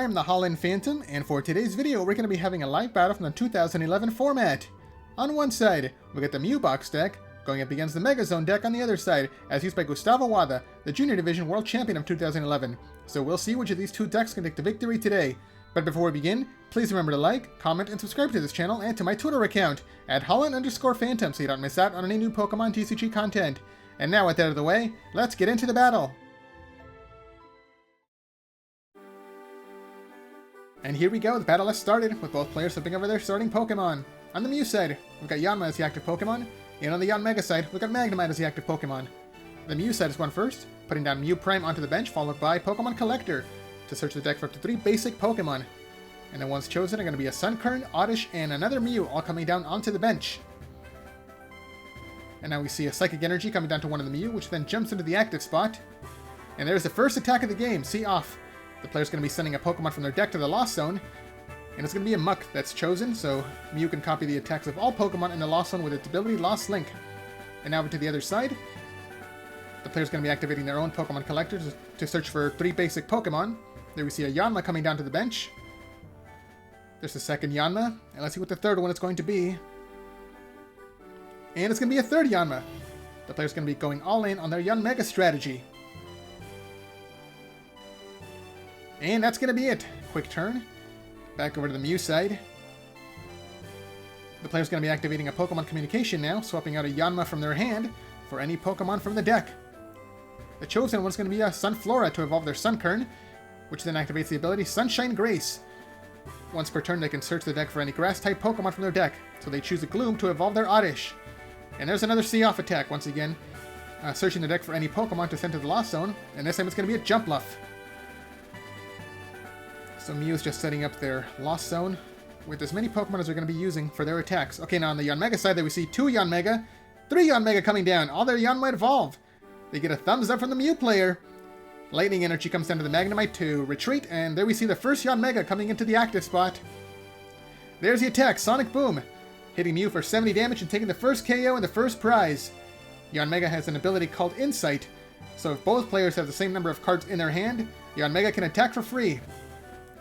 I'm the Holland Phantom, and for today's video, we're going to be having a live battle from the 2011 format. On one side, we get the MewBox deck, going up against the MegaZone deck on the other side, as used by Gustavo Wada, the Junior Division World Champion of 2011. So we'll see which of these two decks can take the victory today. But before we begin, please remember to like, comment, and subscribe to this channel and to my Twitter account, at Holland_Phantom, so you don't miss out on any new Pokemon TCG content. And now with that out of the way, let's get into the battle! And here we go, the battle has started, with both players flipping over their starting Pokemon. On the Mew side, we've got Yanma as the active Pokemon, and on the Yanmega side, we've got Magnezone as the active Pokemon. The Mew side is going first, putting down Mew Prime onto the bench, followed by Pokemon Collector, to search the deck for up to 3 basic Pokemon. And the ones chosen are going to be a Sunkern, Oddish, and another Mew, all coming down onto the bench. And now we see a Psychic Energy coming down to one of the Mew, which then jumps into the active spot. And there's the first attack of the game, See Off. The player's going to be sending a Pokemon from their deck to the Lost Zone, and it's going to be a Muck that's chosen, so Mew can copy the attacks of all Pokemon in the Lost Zone with its ability Lost Link. And now over to the other side, the player's going to be activating their own Pokemon Collector to search for 3 basic Pokemon. There we see a Yanma coming down to the bench. There's the second Yanma, and let's see what the third one is going to be. And it's going to be a third Yanma. The player's going to be going all in on their Yanmega strategy. And that's going to be it. Quick turn. Back over to the Mew side. The player's going to be activating a Pokemon Communication now, swapping out a Yanma from their hand for any Pokemon from the deck. The chosen one's going to be a Sunflora to evolve their Sunkern, which then activates the ability Sunshine Grace. Once per turn, they can search the deck for any Grass-type Pokemon from their deck, so they choose a Gloom to evolve their Oddish. And there's another See Off attack, once again, searching the deck for any Pokemon to send to the Lost Zone, and this time it's going to be a Jumpluff. So Mew is just setting up their Lost Zone with as many Pokemon as they're going to be using for their attacks. Okay, now on the Yanmega side, there we see 2 Yanmega, 3 Yanmega coming down. All their Yanmite evolve. They get a thumbs up from the Mew player. Lightning Energy comes down to the Magnemite to retreat, and there we see the first Yanmega coming into the active spot. There's the attack, Sonic Boom, hitting Mew for 70 damage and taking the first KO and the first prize. Yanmega has an ability called Insight, so if both players have the same number of cards in their hand, Yanmega can attack for free.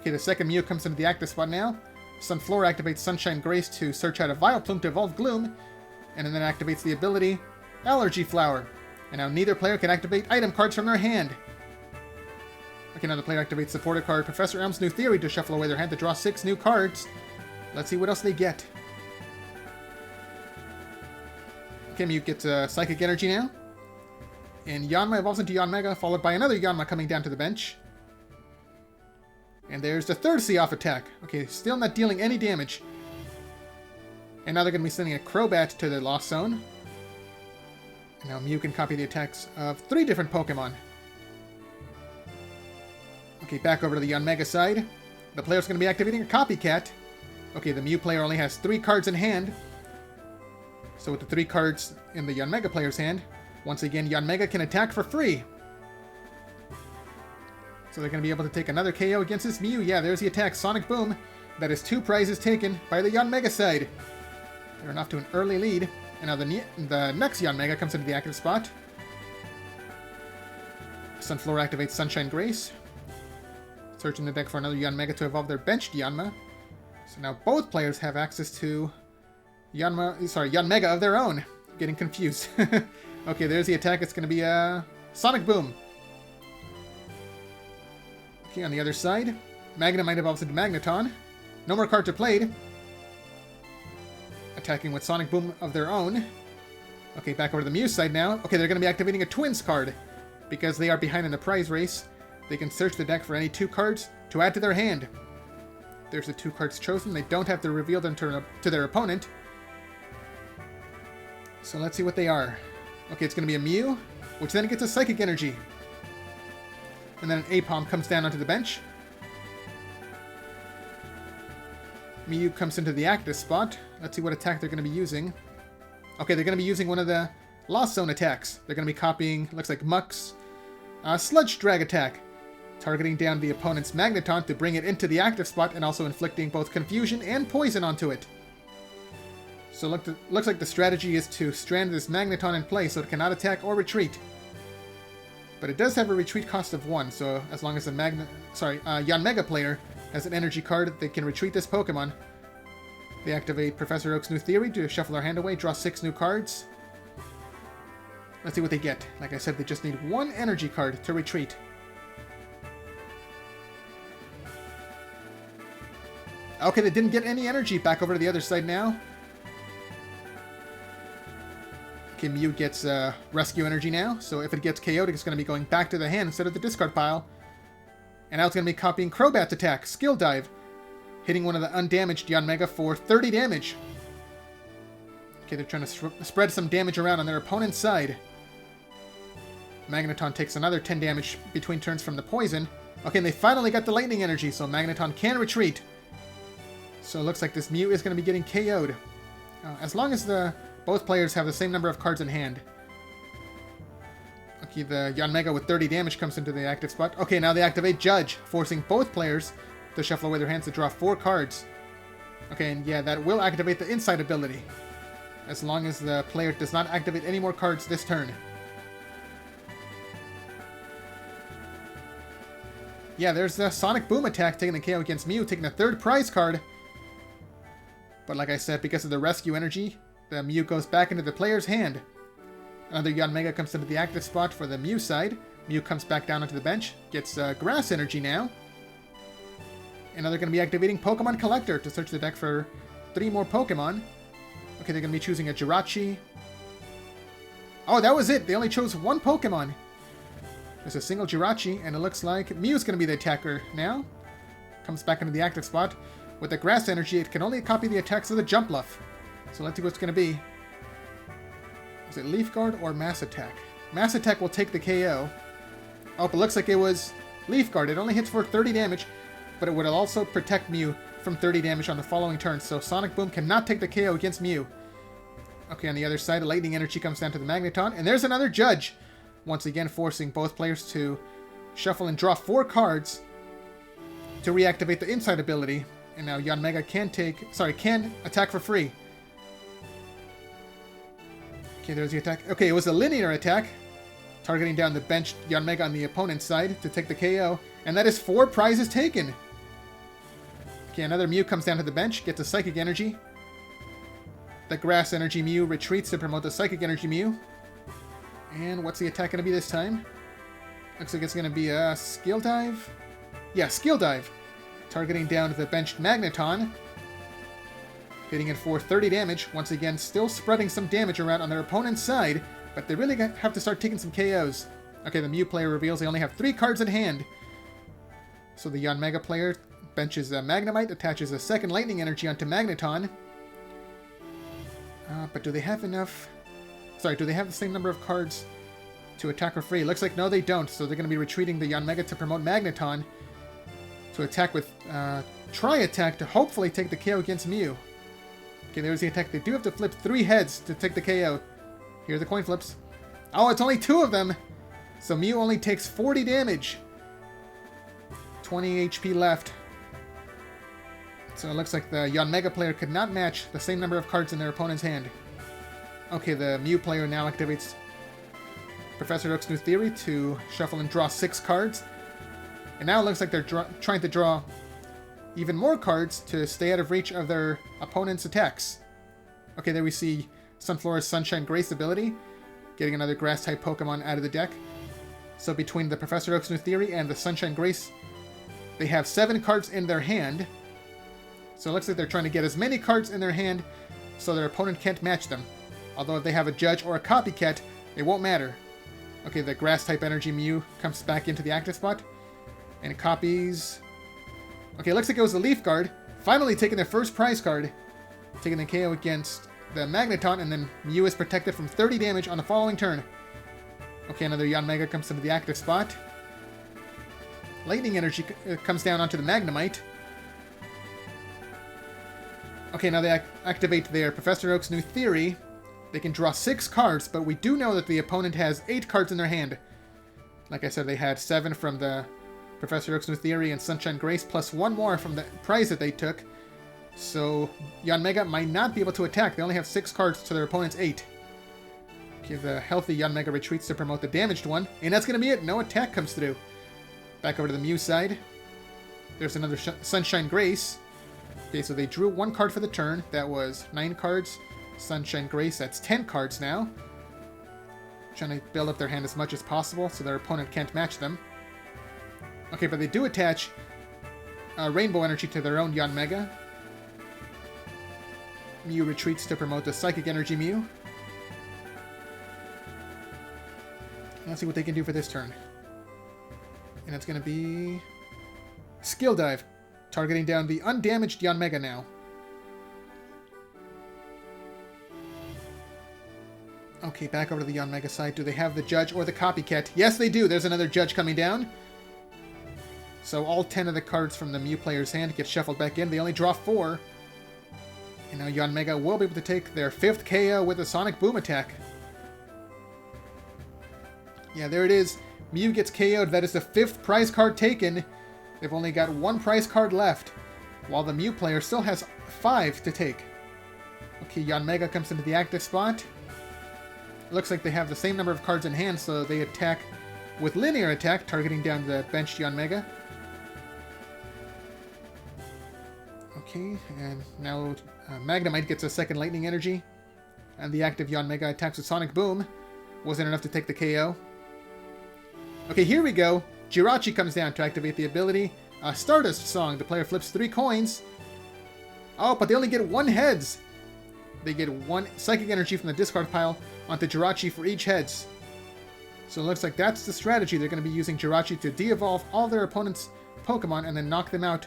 Okay, the second Mew comes into the active spot now. Sunflora activates Sunshine Grace to search out a Vileplume to evolve Gloom, and then activates the ability Allergy Flower. And now neither player can activate item cards from their hand. Okay, now the player activates supported card Professor Elm's New Theory to shuffle away their hand to draw 6 new cards. Let's see what else they get. Okay, Mew gets Psychic Energy now. And Yanma evolves into Yanmega, followed by another Yanma coming down to the bench. And there's the third See Off attack. Okay, still not dealing any damage. And now they're going to be sending a Crobat to the Lost Zone. And now Mew can copy the attacks of 3 different Pokemon. Okay, back over to the Yanmega side. The player's going to be activating a Copycat. Okay, the Mew player only has 3 cards in hand. So with the 3 cards in the Yanmega player's hand, once again, Yanmega can attack for free. So they're going to be able to take another KO against this Mew. Yeah, there's the attack, Sonic Boom. That is 2 prizes taken by the Yanmega side. They're off to an early lead. And now the next Yanmega comes into the active spot. Sunflora activates Sunshine Grace, searching the deck for another Yanmega to evolve their benched Yanma. So now both players have access to Yanmega of their own. Getting confused. Okay, there's the attack. It's going to be a Sonic Boom. Okay, on the other side, Magnemite evolves into Magneton. No more cards are played. Attacking with Sonic Boom of their own. Okay, back over to the Mew side now. Okay, they're going to be activating a Twins card. Because they are behind in the prize race, they can search the deck for any 2 cards to add to their hand. There's the 2 cards chosen. They don't have to reveal them to their opponent. So let's see what they are. Okay, it's going to be a Mew, which then gets a Psychic Energy. And then an Apom comes down onto the bench. Mew comes into the active spot. Let's see what attack they're going to be using. Okay, they're going to be using one of the Lost Zone attacks. They're going to be copying, looks like Muck's Sludge Drag attack, targeting down the opponent's Magneton to bring it into the active spot and also inflicting both confusion and poison onto it. So looks like the strategy is to strand this Magneton in place so it cannot attack or retreat. But it does have a retreat cost of 1, so as long as the Yanmega player has an energy card, they can retreat this Pokemon. They activate Professor Oak's new theory to shuffle their hand away, draw 6 new cards. Let's see what they get. Like I said, they just need 1 energy card to retreat. Okay, they didn't get any energy. Back over to the other side now. Okay, Mew gets rescue energy now. So if it gets KO'd, it's going to be going back to the hand instead of the discard pile. And now it's going to be copying Crobat's attack, Skill Dive, hitting one of the undamaged Yanmega for 30 damage. Okay, they're trying to spread some damage around on their opponent's side. Magneton takes another 10 damage between turns from the poison. Okay, and they finally got the lightning energy, so Magneton can retreat. So it looks like this Mew is going to be getting KO'd. As long as both players have the same number of cards in hand. Okay, the Yanmega with 30 damage comes into the active spot. Okay, now they activate Judge, forcing both players to shuffle away their hands to draw 4 cards. Okay, and yeah, that will activate the Insight ability. As long as the player does not activate any more cards this turn. Yeah, there's the Sonic Boom attack taking the KO against Mew, taking the 3rd prize card. But like I said, because of the rescue energy, the Mew goes back into the player's hand. Another Yanmega comes into the active spot for the Mew side. Mew comes back down onto the bench, gets grass energy now. And now they're going to be activating Pokemon Collector to search the deck for 3 more Pokemon. Okay, they're going to be choosing a Jirachi. Oh, that was it! They only chose 1 Pokemon. There's a single Jirachi, and it looks like Mew's going to be the attacker now. Comes back into the active spot. With the grass energy, it can only copy the attacks of the Jumpluff. So let's see what it's going to be. Is it Leaf Guard or Mass Attack? Mass Attack will take the KO. Oh, but it looks like it was Leaf Guard. It only hits for 30 damage, but it would also protect Mew from 30 damage on the following turn. So Sonic Boom cannot take the KO against Mew. Okay, on the other side, the Lightning Energy comes down to the Magneton. And there's another Judge. Once again, forcing both players to shuffle and draw 4 cards to reactivate the Insight ability. And now Yanmega can attack for free. Okay, there's the attack. Okay, it was a linear attack, targeting down the benched Yanmega on the opponent's side to take the KO. And that is 4 prizes taken. Okay, another Mew comes down to the bench, gets a Psychic Energy. The Grass Energy Mew retreats to promote the Psychic Energy Mew. And what's the attack going to be this time? Looks like it's going to be a Skill Dive. Yeah, Skill Dive. Targeting down the benched Magneton. Hitting it for 30 damage. Once again, still spreading some damage around on their opponent's side. But they really have to start taking some KOs. Okay, the Mew player reveals they only have 3 cards in hand. So the Yanmega player benches a Magnemite, attaches a second Lightning Energy onto Magneton. But do they have enough... Sorry, do they have the same number of cards to attack for free? Looks like no, they don't. So they're going to be retreating the Yanmega to promote Magneton to attack with Tri-Attack to hopefully take the KO against Mew. Okay, there's the attack. They do have to flip 3 heads to take the KO. Here are the coin flips. Oh, it's only 2 of them! So Mew only takes 40 damage. 20 HP left. So it looks like the Yanmega player could not match the same number of cards in their opponent's hand. Okay, the Mew player now activates Professor Oak's new theory to shuffle and draw 6 cards. And now it looks like they're trying to draw even more cards to stay out of reach of their opponent's attacks. Okay, there we see Sunflora's Sunshine Grace ability, getting another Grass-type Pokemon out of the deck. So between the Professor Oak's new theory and the Sunshine Grace, they have 7 cards in their hand. So it looks like they're trying to get as many cards in their hand so their opponent can't match them. Although if they have a Judge or a Copycat, it won't matter. Okay, the Grass-type Energy Mew comes back into the active spot. And it copies... Okay, it looks like it was the Leaf Guard. Finally taking their first prize card. Taking the KO against the Magneton, and then Mew is protected from 30 damage on the following turn. Okay, another Yanmega comes into the active spot. Lightning Energy comes down onto the Magnemite. Okay, now they activate their Professor Oak's new theory. They can draw 6 cards, but we do know that the opponent has 8 cards in their hand. Like I said, they had 7 from the Professor Oak's new theory and Sunshine Grace, plus 1 more from the prize that they took. So Yanmega might not be able to attack. They only have 6 cards to their opponent's 8. Okay, the healthy Yanmega retreats to promote the damaged one. And that's going to be it. No attack comes through. Back over to the Mew side. There's another Sunshine Grace. Okay, so they drew 1 card for the turn. That was 9 cards. Sunshine Grace, that's 10 cards now. Trying to build up their hand as much as possible so their opponent can't match them. Okay, but they do attach Rainbow Energy to their own Yanmega. Mew retreats to promote the Psychic Energy Mew. Let's see what they can do for this turn. And it's going to be Skill Dive, targeting down the undamaged Yanmega now. Okay, back over to the Yanmega side. Do they have the Judge or the Copycat? Yes, they do. There's another Judge coming down. So all 10 of the cards from the Mew player's hand get shuffled back in. They only draw 4. And now Yanmega will be able to take their 5th KO with a Sonic Boom attack. Yeah, there it is. Mew gets KO'd. That is the 5th prize card taken. They've only got 1 prize card left, while the Mew player still has 5 to take. Okay, Yanmega comes into the active spot. Looks like they have the same number of cards in hand, so they attack with linear attack, targeting down the benched Yanmega. Okay, and now Magnemite gets a second Lightning Energy, and the active Yanmega attacks with Sonic Boom. Wasn't enough to take the KO. Okay, here we go. Jirachi comes down to activate the ability. Stardust Song. The player flips 3 coins. Oh, but they only get 1 heads. They get 1 Psychic Energy from the discard pile onto Jirachi for each heads. So it looks like that's the strategy. They're going to be using Jirachi to de-evolve all their opponent's Pokemon and then knock them out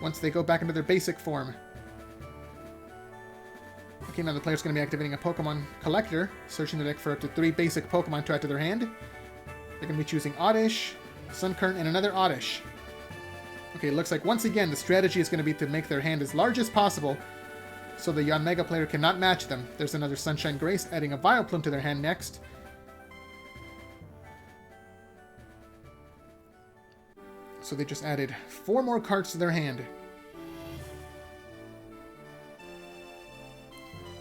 once they go back into their basic form. Okay, now the player's going to be activating a Pokemon Collector, searching the deck for up to 3 basic Pokemon to add to their hand. They're going to be choosing Oddish, Sunkern, and another Oddish. Okay, it looks like once again the strategy is going to be to make their hand as large as possible so the Yanmega player cannot match them. There's another Sunshine Grace, adding a Vileplume to their hand next. So they just added 4 more cards to their hand.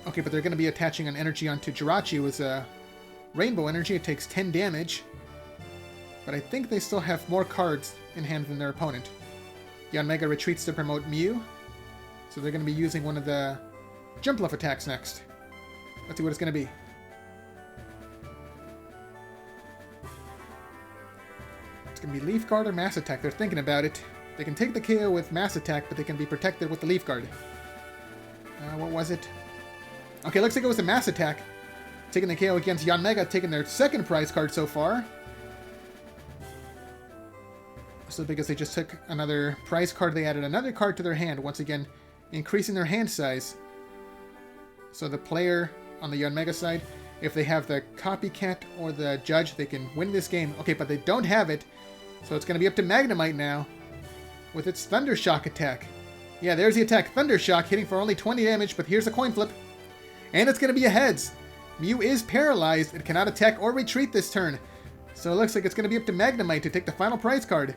Okay, but they're going to be attaching an energy onto Jirachi with a Rainbow Energy. It takes 10 damage. But I think they still have more cards in hand than their opponent. Yanmega retreats to promote Mew. So they're going to be using one of the Jump Left attacks next. Let's see what it's going to be. It's going to be Leaf Guard or Mass Attack. They're thinking about it. They can take the KO with Mass Attack, but they can be protected with the Leaf Guard. What was it? Okay, looks like it was a Mass Attack. Taking the KO against Yanmega, taking their 2nd prize card so far. So because they just took another prize card, they added another card to their hand, once again increasing their hand size. So the player on the Yanmega side, if they have the Copycat or the Judge, they can win this game. Okay, but they don't have it, so it's going to be up to Magnemite now with its Thunder Shock attack. Yeah, there's the attack. Thunder Shock, hitting for only 20 damage, but here's a coin flip. And it's going to be a heads. Mew is paralyzed. It cannot attack or retreat this turn. So it looks like it's going to be up to Magnemite to take the final prize card.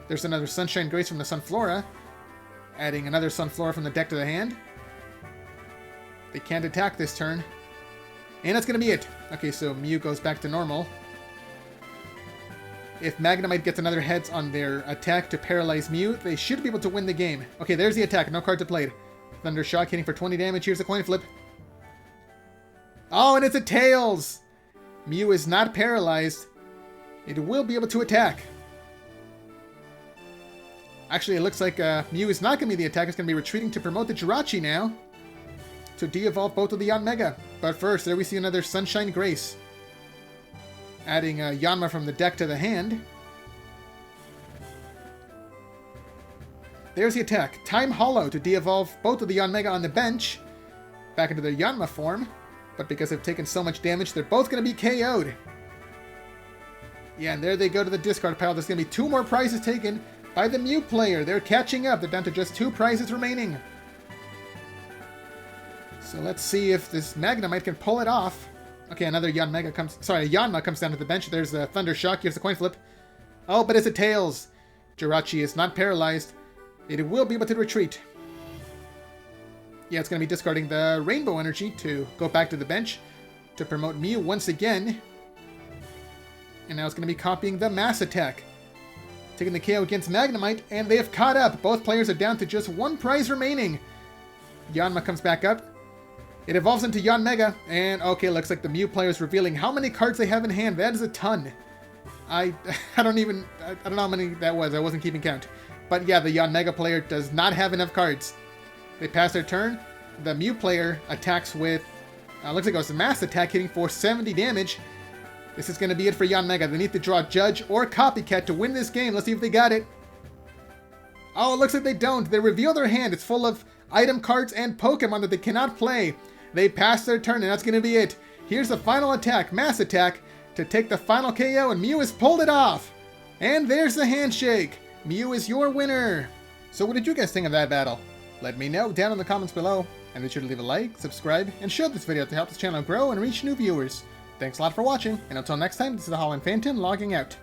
There's another Sunshine Grace from the Sunflora, adding another Sunflora from the deck to the hand. They can't attack this turn. And that's going to be it. Okay, so Mew goes back to normal. If Magnemite gets another heads on their attack to paralyze Mew, they should be able to win the game. Okay, there's the attack. No card to play. Thunder Shock hitting for 20 damage. Here's a coin flip. Oh, and it's a Tails! Mew is not paralyzed. It will be able to attack. Actually, it looks like Mew is not going to be the attack. It's going to be retreating to promote the Jirachi now to de-evolve both of the Yanmega. But first, there we see another Sunshine Grace, adding Yanma from the deck to the hand. There's the attack. Time Hollow to de-evolve both of the Yanmega on the bench back into their Yanma form. But because they've taken so much damage, they're both going to be KO'd. Yeah, and there they go to the discard pile. There's going to be 2 more prizes taken by the Mew player. They're catching up. They're down to just 2 prizes remaining. So let's see if this Magnemite can pull it off. Okay, another Yanma comes down to the bench. There's a Thunder Shock. Here's the coin flip. Oh, but it's a Tails. Jirachi is not paralyzed. It will be able to retreat. Yeah, it's going to be discarding the Rainbow Energy to go back to the bench to promote Mew once again. And now it's going to be copying the Mass Attack, taking the KO against Magnemite, and they have caught up. Both players are down to just one prize remaining. Yanma comes back up. It evolves into Yanmega, and okay, looks like the Mew player is revealing how many cards they have in hand. That is a ton. I don't know how many that was. I wasn't keeping count. But yeah, the Yanmega player does not have enough cards. They pass their turn. The Mew player attacks with, looks like it was a mass attack, hitting for 70 damage. This is going to be it for Yanmega. They need to draw Judge or Copycat to win this game. Let's see if they got it. Oh, it looks like they don't. They reveal their hand. It's full of item cards and Pokemon that they cannot play. They pass their turn, and that's going to be it. Here's the final attack, Mass Attack, to take the final KO, and Mew has pulled it off. And there's the handshake. Mew is your winner. So what did you guys think of that battle? Let me know down in the comments below. And be sure to leave a like, subscribe, and share this video to help this channel grow and reach new viewers. Thanks a lot for watching, and until next time, this is the Holland Phantom logging out.